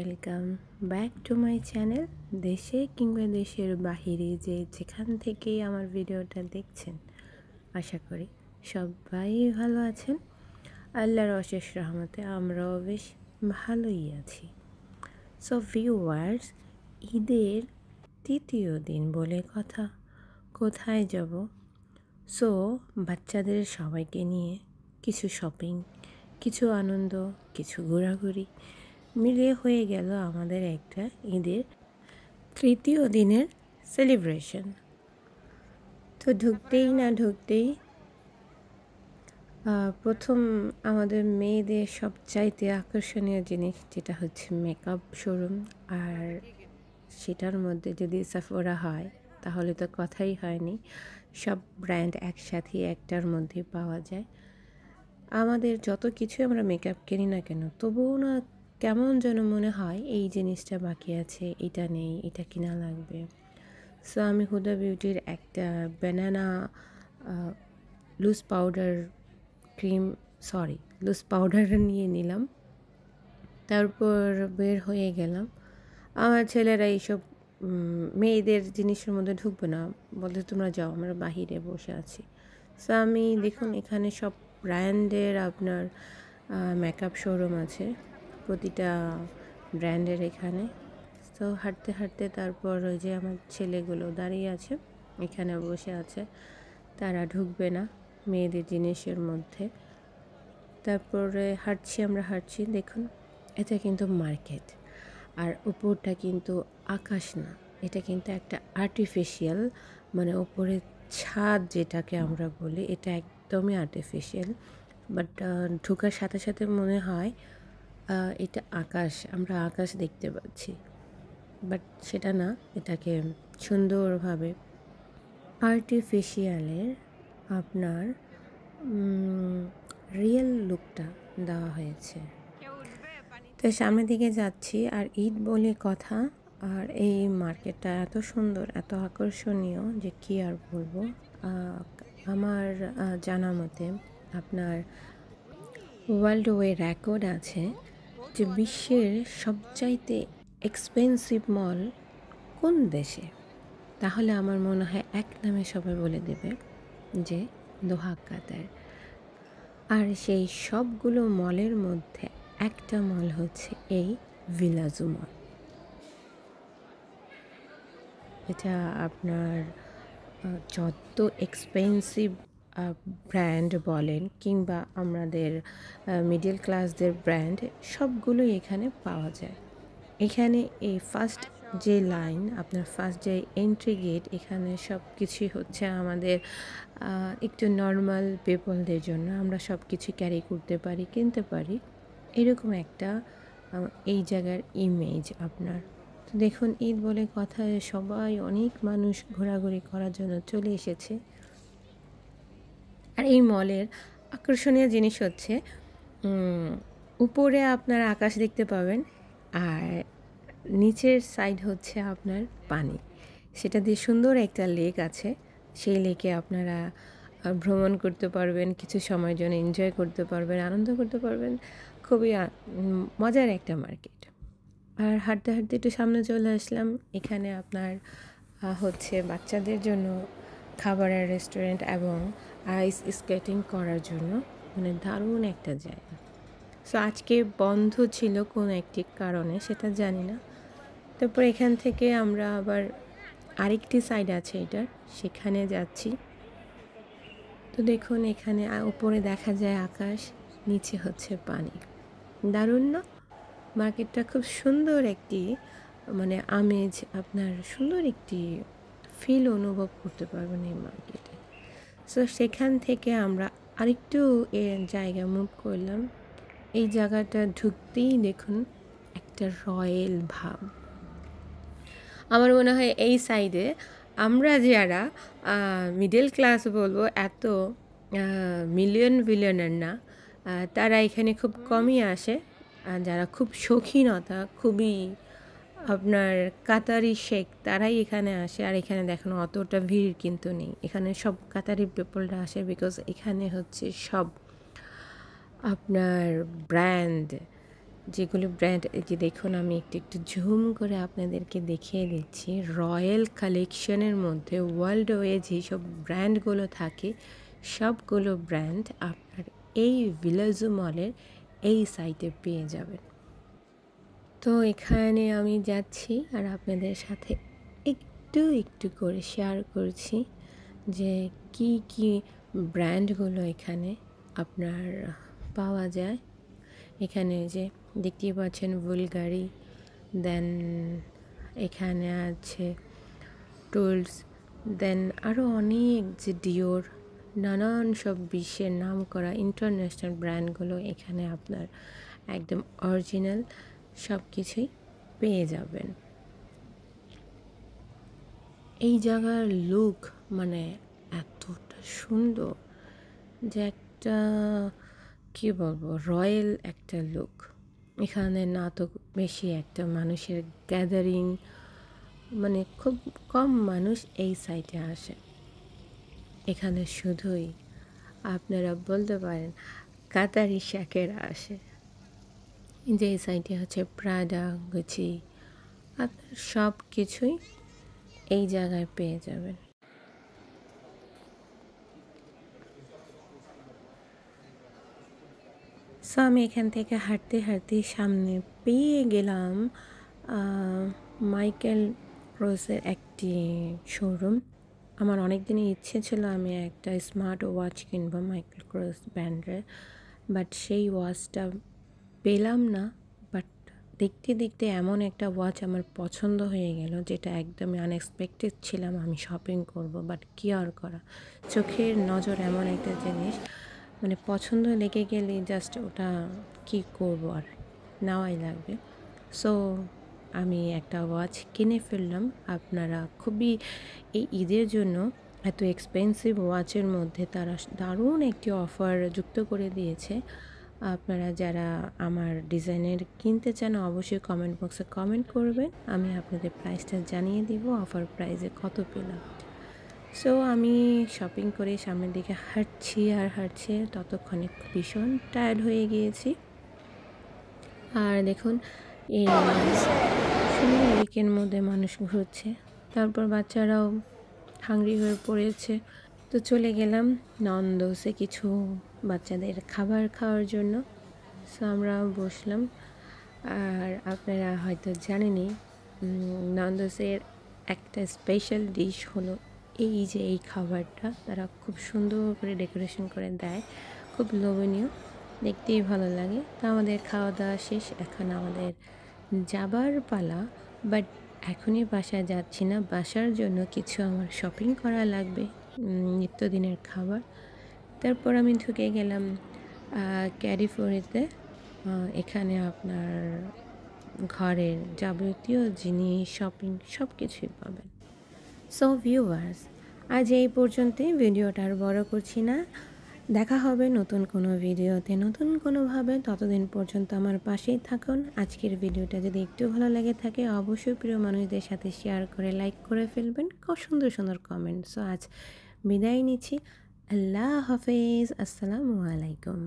Welcome back to my channel. দেশে কিংবা দেশের বাহিরে যেখান থেকেই আমার ভিডিওটা দেখছেন, আশা করি সবাই ভালো আছেন। আল্লাহর অশেষ রহমতে আমরাও বেশ ভালোই আছি। সো ভিউয়ার্স, ঈদের তৃতীয় দিন বলে কথা, কোথায় যাব? সো বাচ্চাদের সবাইকে নিয়ে কিছু শপিং, কিছু আনন্দ, কিছু ঘোরাঘুরি মিলিয়ে হয়ে গেল আমাদের একটা ঈদের তৃতীয় দিনের সেলিব্রেশন। তো ঢুকতেই প্রথম আমাদের মেয়েদের সবচাইতে আকর্ষণীয় জিনিস যেটা হচ্ছে মেকআপ শোরুম। আর সেটার মধ্যে যদি সাফোরা হয় তাহলে তো কথাই হয়নি, সব ব্র্যান্ড একসাথে একটার মধ্যে পাওয়া যায়। আমাদের যত কিছু আমরা মেকআপ কিনি না কেন, তবুও না কেমন যেন মনে হয় এই জিনিসটা বাকি আছে, এটা নেই, এটা কিনা লাগবে। সো আমি হুদা বিউটির একটা ব্যানানা লুজ পাউডার নিয়ে নিলাম। তারপর বের হয়ে গেলাম। আমার ছেলেরা এইসব মেয়েদের জিনিসের মধ্যে ঢুকবে না, বলতে তোমরা যাও, আমরা বাহিরে বসে আছি। সো আমি দেখুন এখানে সব ব্র্যান্ডের আপনার মেকআপ শোরুম আছে, প্রতিটা ব্র্যান্ডের এখানে। তো হাঁটতে তারপর ওই যে আমার ছেলেগুলো দাঁড়িয়ে আছে, এখানে বসে আছে, তারা ঢুকবে না মেয়েদের জিনিসের মধ্যে। তারপরে আমরা হাঁটছি, দেখুন এটা কিন্তু মার্কেট, আর উপরটা কিন্তু আকাশ না, এটা কিন্তু একটা আর্টিফিশিয়াল, মানে উপরে ছাদ যেটাকে আমরা বলি, এটা একদমই আর্টিফিশিয়াল। বাট ঢোকার সাথে সাথে মনে হয় এটা আকাশ, আমরা আকাশ দেখতে পাচ্ছি, বাট সেটা না, এটাকে সুন্দরভাবে আর্টিফিশিয়ালের আপনার রিয়েল লুকটা দেওয়া হয়েছে। তো সামনের দিকে যাচ্ছি, আর ঈদ বলে কথা, আর এই মার্কেটটা এত সুন্দর, এত আকর্ষণীয় যে কি আর বলবো। আমার জানা মতে আপনার ওয়ার্ল্ড ওয়ে রেকর্ড আছে যে বিশ্বের সবচাইতে এক্সপেন্সিভ মল কোন দেশে, তাহলে আমার মনে হয় এক নামে সবাই বলে দেবে যে দোহা, কাতার। আর সেই সবগুলো মলের মধ্যে একটা মল হচ্ছে এই ভিলাজু মল। এটা আপনার যত এক্সপেন্সিভ ব্র্যান্ড বলেন কিংবা আমাদের মিডল ক্লাসদের ব্র্যান্ড, সবগুলোই এখানে পাওয়া যায়। এখানে এই ফার্স্ট যে লাইন, আপনার ফার্স্ট যে এন্ট্রি গেট, এখানে সব কিছুই হচ্ছে আমাদের একটু নর্মাল পিপলদের জন্য, আমরা সব কিছু ক্যারি করতে পারি, কিনতে পারি, এরকম একটা এই জায়গার ইমেজ আপনার। তো দেখুন ঈদ বলে কথা, সবাই, অনেক মানুষ ঘোরাঘুরি করার জন্য চলে এসেছে। আর এই মলের আকর্ষণীয় জিনিস হচ্ছে উপরে আপনার আকাশ দেখতে পাবেন, আর নিচের সাইড হচ্ছে আপনার পানি, সেটা দিয়ে সুন্দর একটা লেক আছে। সেই লেকে আপনারা ভ্রমণ করতে পারবেন, কিছু সময়ের জন্য এনজয় করতে পারবেন, আনন্দ করতে পারবেন। খুবই মজার একটা মার্কেট। আর হাঁটতে একটু সামনে চলে আসলাম, এখানে আপনার হচ্ছে বাচ্চাদের জন্য খাবারের রেস্টুরেন্ট এবং আইস স্কেটিং করার জন্য, মানে দারুণ একটা জায়গা। সো আজকে বন্ধ ছিল কোনো একটি কারণে, সেটা জানি না। তারপর এখান থেকে আমরা আবার আরেকটি সাইড আছে এটার, সেখানে যাচ্ছি। তো দেখুন এখানে উপরে দেখা যায় আকাশ, নিচে হচ্ছে পানি, দারুণ না? মার্কেটটা খুব সুন্দর একটি, মানে আমেজ, আপনার সুন্দর একটি ফিল অনুভব করতে পারবেন এই মার্কেটে। সো সেখান থেকে আমরা আরেকটু জায়গা মুভ করলাম। এই জায়গাটা ঢুকতেই দেখুন একটা রয়্যাল ভাব। আমার মনে হয় এই সাইডে আমরা যারা মিডল ক্লাস বলবো, এত বিলিয়নার না, তারা এখানে খুব কমই আসে। যারা খুব শৌখিনতা, খুবই আপনার কাতারি শেখ, তারাই এখানে আসে। আর এখানে দেখুন অতটা ভিড় কিন্তু নেই, এখানে সব কাতারি পিপলরা আসে, বিকজ এখানে হচ্ছে সব আপনার ব্র্যান্ড যেগুলো ব্র্যান্ড, এই যে দেখুন আমি একটু একটু ঝুম করে আপনাদেরকে দেখিয়ে দিচ্ছি। রয়্যাল কালেকশনের মধ্যে ওয়ার্ল্ড ওয়ে যেসব ব্র্যান্ডগুলো থাকে সবগুলো ব্র্যান্ড আপনার এই ভিলেজো মলের এই সাইটে পেয়ে যাবেন। তো এখানে আমি যাচ্ছি আর আপনাদের সাথে একটু একটু করে শেয়ার করছি যে কি কি ব্র্যান্ডগুলো এখানে আপনার পাওয়া যায়। এখানে যে দেখতেই পাচ্ছেন বুলগারি, দেন এখানে আছে টুলস, দেন আরও অনেক যে ডিওর, নানান সব বিশ্বের নাম করা ইন্টারন্যাশনাল ব্র্যান্ডগুলো এখানে আপনার একদম অরিজিনাল সব কিছুই পেয়ে যাবেন। এই জায়গার লুক মানে এতটা সুন্দর যে একটা কী বলবো, রয়্যাল একটা লুক। এখানে না তো বেশি একটা মানুষের গ্যাদারিং, মানে খুব কম মানুষ এই সাইটে আসে। এখানে শুধুই আপনারা বলতে পারেন কাতারি শ্যাকেরা আসে। যে এই সাইটে হচ্ছে প্রাডা, গুচি, আপনার সব কিছুই এই জায়গায় পেয়ে যাবেন। সো আমি এখান থেকে হাঁটতে হাঁটতে সামনে পেয়ে গেলাম মাইকেল ক্রোসের একটি শোরুম। আমার অনেক দিনই ইচ্ছে ছিল আমি একটা স্মার্ট ওয়াচ কিনবো মাইকেল ক্রোস ব্র্যান্ডের, বাট সেই ওয়াচটা পেলাম না। বাট দেখতে দেখতে এমন একটা ওয়াচ আমার পছন্দ হয়ে গেল যেটা একদমই আনএক্সপেক্টেড ছিলাম আমি শপিং করব, বাট কী আর করা, চোখের নজর এমন একটা জিনিস, মানে পছন্দ লেগে গেলে জাস্ট ওটা কি করব, আর নেওয়াই লাগবে। সো আমি একটা ওয়াচ কিনে ফেললাম। আপনারা খুবই এই ঈদের জন্য এত এক্সপেন্সিভ ওয়াচের মধ্যে তারা দারুণ একটি অফার যুক্ত করে দিয়েছে। আপনারা যারা আমার ডিজাইনের কিনতে চান অবশ্যই কমেন্ট বক্সে কমেন্ট করবেন, আমি আপনাদের প্রাইসটা জানিয়ে দিব অফার প্রাইসে কত পেলাম। সো আমি শপিং করে সামনের দিকে হাঁটছি আর হাঁটছি, ততক্ষণে ভীষণ টায়ার্ড হয়ে গিয়েছি। আর দেখুন এই সুন্দর লেকের মধ্যে মানুষ ঘুরছে, তারপর বাচ্চারাও হাংরি হয়ে পড়েছে। তো চলে গেলাম নন্দসে কিছু বাচ্চাদের খাবার খাওয়ার জন্য। সো আমরা বসলাম। আর আপনারা হয়তো জানেনই নন্দসের একটা স্পেশাল ডিশ হলো এই যে এই খাবারটা তারা খুব সুন্দর করে ডেকোরেশন করে দেয়, খুব লোভনীয়, দেখতেই ভালো লাগে। তো আমাদের খাওয়া দাওয়া শেষ, এখন আমাদের যাবার পালা। বাট এখনই বাসায় যাচ্ছি না, বাসার জন্য কিছু আমার শপিং করা লাগবে, নিত্যদিনের খাবার। তারপর আমি ঢুকে গেলাম ক্যারিফোরিতে। এখানে আপনার ঘরের যাবতীয় জিনিস, শপিং সব কিছুই পাবেন। সো ভিউয়ার্স, আজ এই পর্যন্তই, ভিডিওটা আর বড় করছি না। দেখা হবে নতুন কোনো ভিডিওতে নতুন কোনোভাবে, ততদিন পর্যন্ত আমার পাশেই থাকুন। আজকের ভিডিওটা যদি একটু ভালো লেগে থাকে অবশ্যই প্রিয় মানুষদের সাথে শেয়ার করে লাইক করে ফেলবেন, সুন্দর সুন্দর কমেন্ট। সো আজ বিদায় নিচ্ছি, আল্লাহ হাফেজ, আসসালামু আলাইকুম।